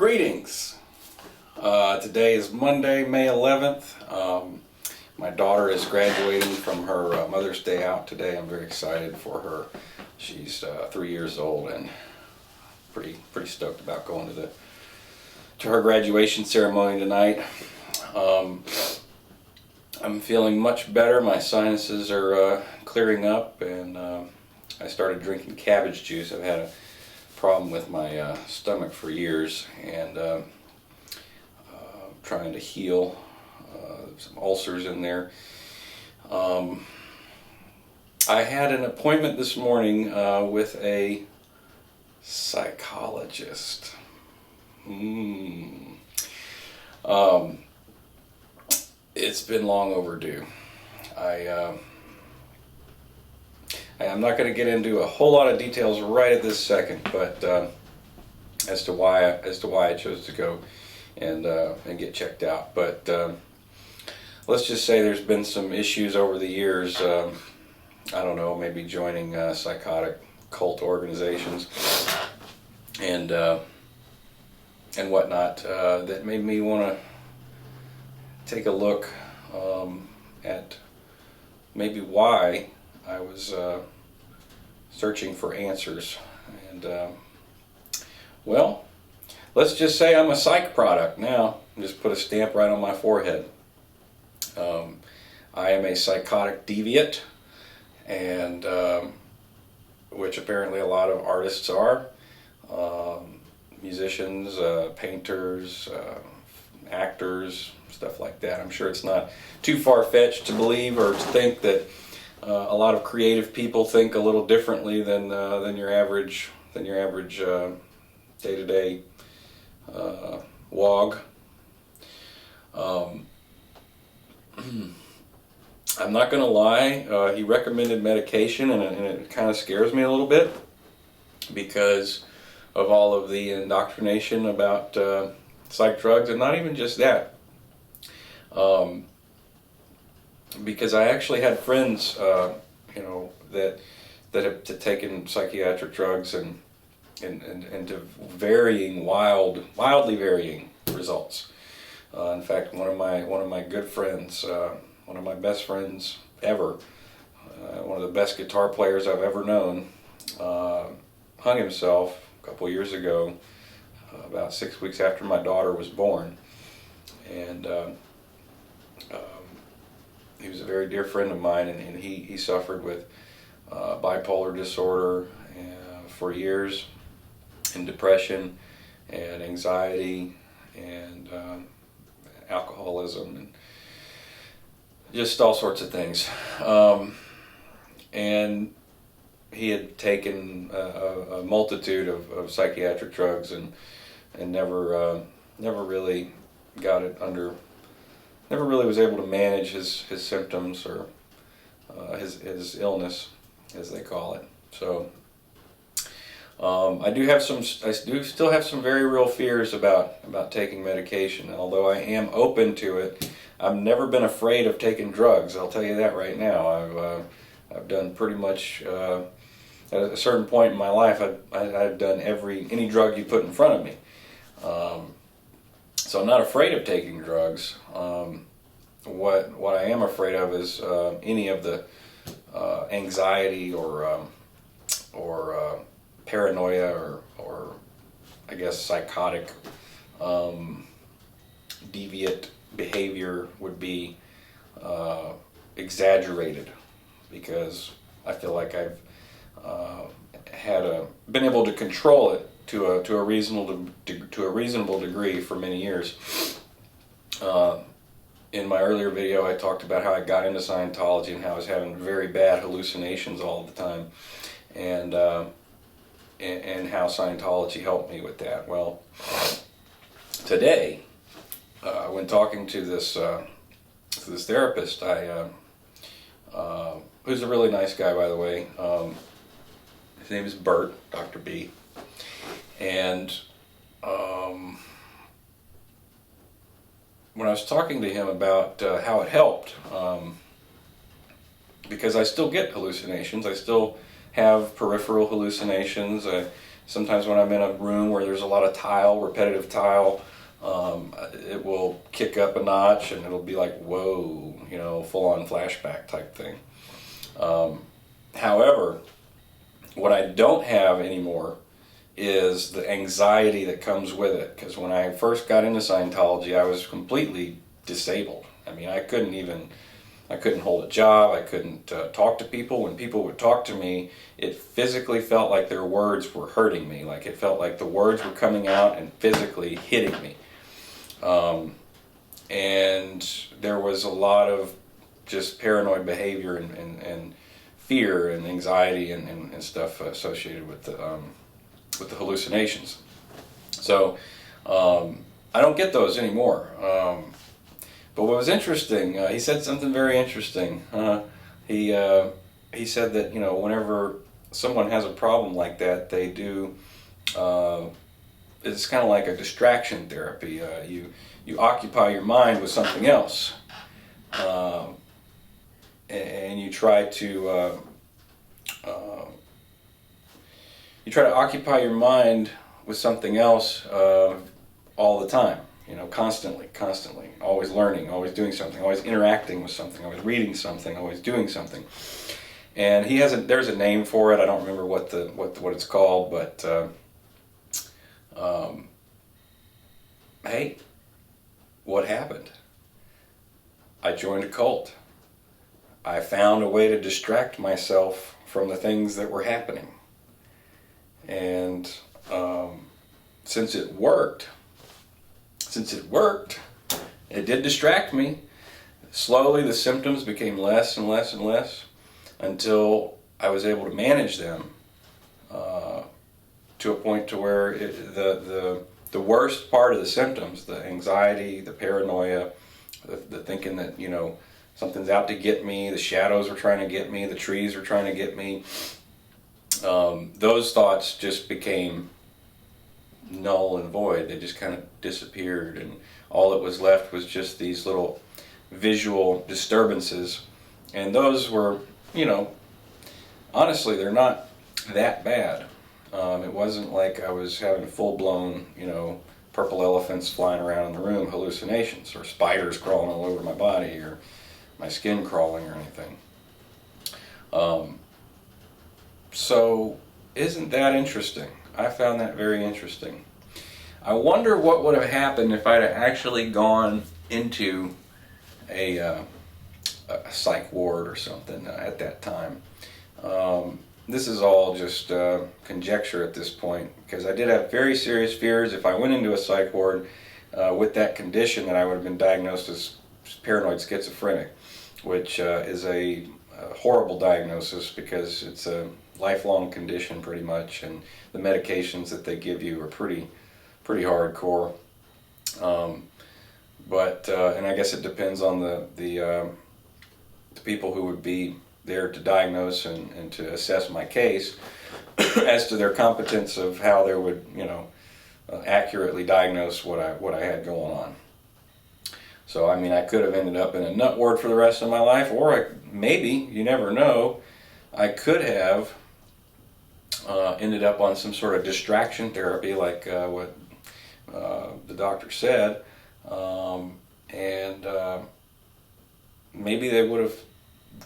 Greetings. Today is Monday, May 11th. My daughter is graduating from her Mother's Day out today. I'm very excited for her. She's 3 years old and pretty stoked about going to her graduation ceremony tonight. I'm feeling much better. My sinuses are clearing up, and I started drinking cabbage juice. I've had a problem with my stomach for years, and trying to heal some ulcers in there. I had an appointment this morning with a psychologist. It's been long overdue. I'm not going to get into a whole lot of details right at this second, but as to why I chose to go and get checked out. But let's just say there's been some issues over the years. I don't know, maybe joining psychotic cult organizations and whatnot that made me want to take a look at maybe why I was searching for answers. And well, let's just say I'm a psych product now. Just put a stamp right on my forehead. I am a psychotic deviant, and which apparently a lot of artists are, musicians, painters, actors, stuff like that. I'm sure it's not too far-fetched to believe or to think that a lot of creative people think a little differently than your average day-to-day wog. I'm not going to lie, he recommended medication, and it kind of scares me a little bit because of all of the indoctrination about psych drugs, and not even just that. Because I actually had friends, that have taken psychiatric drugs and to wildly varying results. In fact, one of my good friends, one of my best friends ever, one of the best guitar players I've ever known, hung himself a couple years ago, about 6 weeks after my daughter was born, and he was a very dear friend of mine, and he suffered with bipolar disorder for years, and depression, and anxiety, and alcoholism, and just all sorts of things. And he had taken a multitude of psychiatric drugs and never really got it under. Never really was able to manage his symptoms or his illness, as they call it. So I do still have some very real fears about taking medication. Although I am open to it, I've never been afraid of taking drugs. I'll tell you that right now. I've done pretty much at a certain point in my life. I've done any drug you put in front of me. So I'm not afraid of taking drugs. What I am afraid of is any of the anxiety or paranoia or I guess psychotic deviant behavior would be exaggerated, because I feel like I've been able to control it to a reasonable degree for many years. In my earlier video, I talked about how I got into Scientology and how I was having very bad hallucinations all the time, and how Scientology helped me with that. Well, today, when talking to this therapist, who's a really nice guy, by the way. His name is Bert, Dr. B, and when I was talking to him about how it helped, because I still get hallucinations, I still have peripheral hallucinations, I Sometimes when I'm in a room where there's a lot of tile, repetitive tile, it will kick up a notch and it'll be like, whoa, you know, full-on flashback type thing. However, what I don't have anymore is the anxiety that comes with it. Because when I first got into Scientology, I was completely disabled. I mean, I couldn't hold a job, I couldn't talk to people. When people would talk to me, it physically felt like their words were hurting me. Like it felt like the words were coming out and physically hitting me. And there was a lot of just paranoid behavior and fear and anxiety and stuff associated with the hallucinations. So I don't get those anymore. But what was interesting, he said something very interesting. He said that, you know, whenever someone has a problem like that, they do, it's kind of like a distraction therapy. You occupy your mind with something else. And you try to occupy your mind with something else all the time. You know, constantly, always learning, always doing something, always interacting with something, always reading something, always doing something. And there's a name for it. I don't remember what it's called, but hey, what happened? I joined a cult. I found a way to distract myself from the things that were happening. And since it worked, it did distract me. Slowly the symptoms became less and less and less until I was able to manage them to a point to where the worst part of the symptoms, the anxiety, the paranoia, the thinking that, you know, something's out to get me, the shadows are trying to get me, the trees are trying to get me, those thoughts just became null and void. They just kind of disappeared, and all that was left was just these little visual disturbances. And those were, you know, honestly, they're not that bad. It wasn't like I was having full-blown, you know, purple elephants flying around in the room hallucinations, or spiders crawling all over my body, or my skin crawling or anything. So isn't that interesting? I found that very interesting. I wonder what would have happened if I'd have actually gone into a psych ward or something at that time. This is all just conjecture at this point, because I did have very serious fears if I went into a psych ward with that condition, that I would have been diagnosed as paranoid schizophrenic, which is a horrible diagnosis because it's a lifelong condition pretty much, and the medications that they give you are pretty hardcore. And I guess it depends on the people who would be there to diagnose and to assess my case as to their competence of how they would, you know, accurately diagnose what I had going on. So, I mean, I could have ended up in a nut ward for the rest of my life, or maybe, you never know, I could have ended up on some sort of distraction therapy, like what the doctor said, and maybe they would have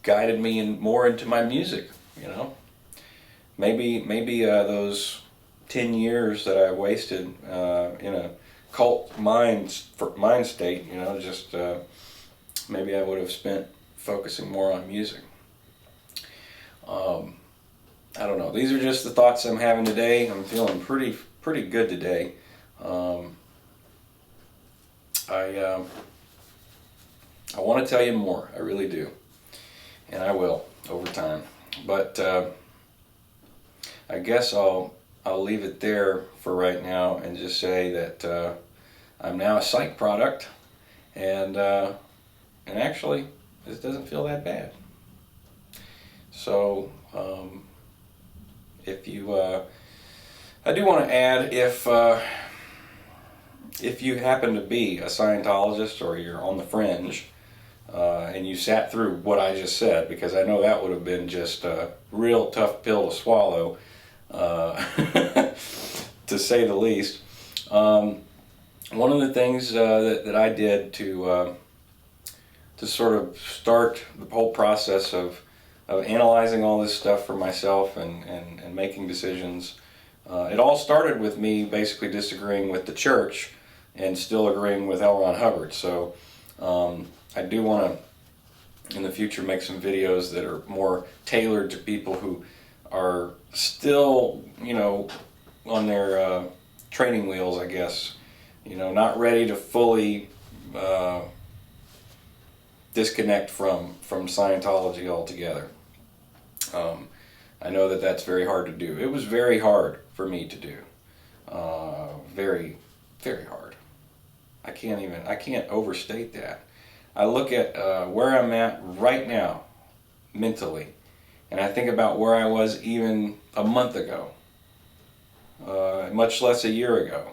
guided me more into my music, you know. Maybe those 10 years that I wasted in a cult mind state, you know, just maybe I would have spent focusing more on music. I don't know. These are just the thoughts I'm having today. I'm feeling pretty good today. I want to tell you more. I really do, and I will over time. But I guess I'll leave it there for right now and just say that I'm now a Psych product, and actually this doesn't feel that bad. So if you, I do want to add, if you happen to be a Scientologist or you're on the fringe, and you sat through what I just said, because I know that would have been just a real tough pill to swallow, to say the least. One of the things that I did to sort of start the whole process of analyzing all this stuff for myself and making decisions, it all started with me basically disagreeing with the church and still agreeing with L. Ron Hubbard. So I do want to, in the future, make some videos that are more tailored to people who are still, you know, on their training wheels, I guess. You know, not ready to fully disconnect from Scientology altogether. I know that that's very hard to do. It was very hard for me to do. Very, very hard. I can't overstate that. I look at where I'm at right now, mentally, and I think about where I was even a month ago, much less a year ago.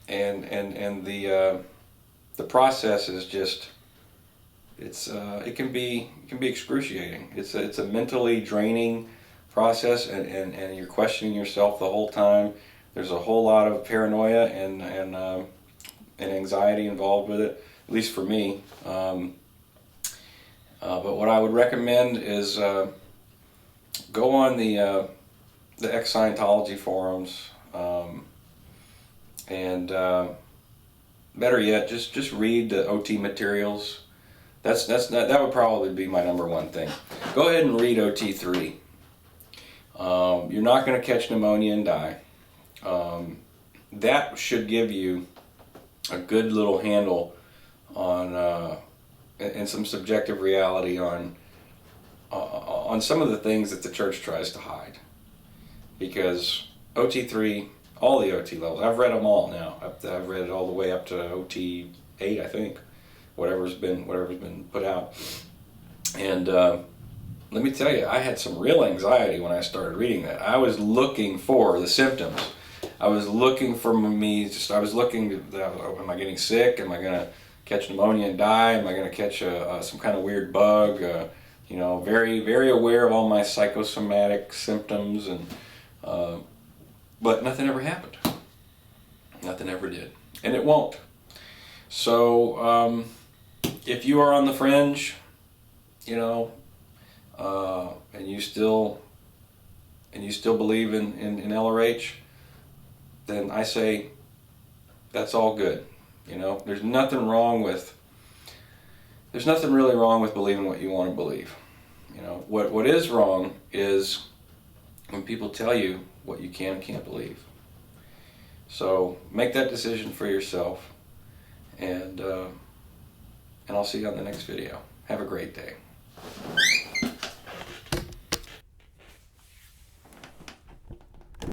And the process is just, it can be excruciating. It's a mentally draining process, and you're questioning yourself the whole time. There's a whole lot of paranoia and anxiety involved with it, at least for me. But what I would recommend is go on the ex-Scientology forums, and better yet, just read the OT materials. That would probably be my number one thing. Go ahead and read OT3. You're not going to catch pneumonia and die. That should give you a good little handle on and some subjective reality on some of the things that the church tries to hide. Because OT3, all the OT levels, I've read them all now. I've read it all the way up to OT8, I think, whatever's been put out. And let me tell you, I had some real anxiety when I started reading that. I was looking for the symptoms. I was looking for I was looking, am I getting sick? Am I going to catch pneumonia and die? Am I going to catch some kind of weird bug? You know, very, very aware of all my psychosomatic symptoms, and but nothing ever happened. Nothing ever did, and it won't. So if you are on the fringe, you know, and you still believe in LRH, then I say that's all good. You know, there's nothing really wrong with believing what you want to believe. You know, what is wrong is when people tell you what you can and can't believe. So make that decision for yourself, and I'll see you on the next video. Have a great day.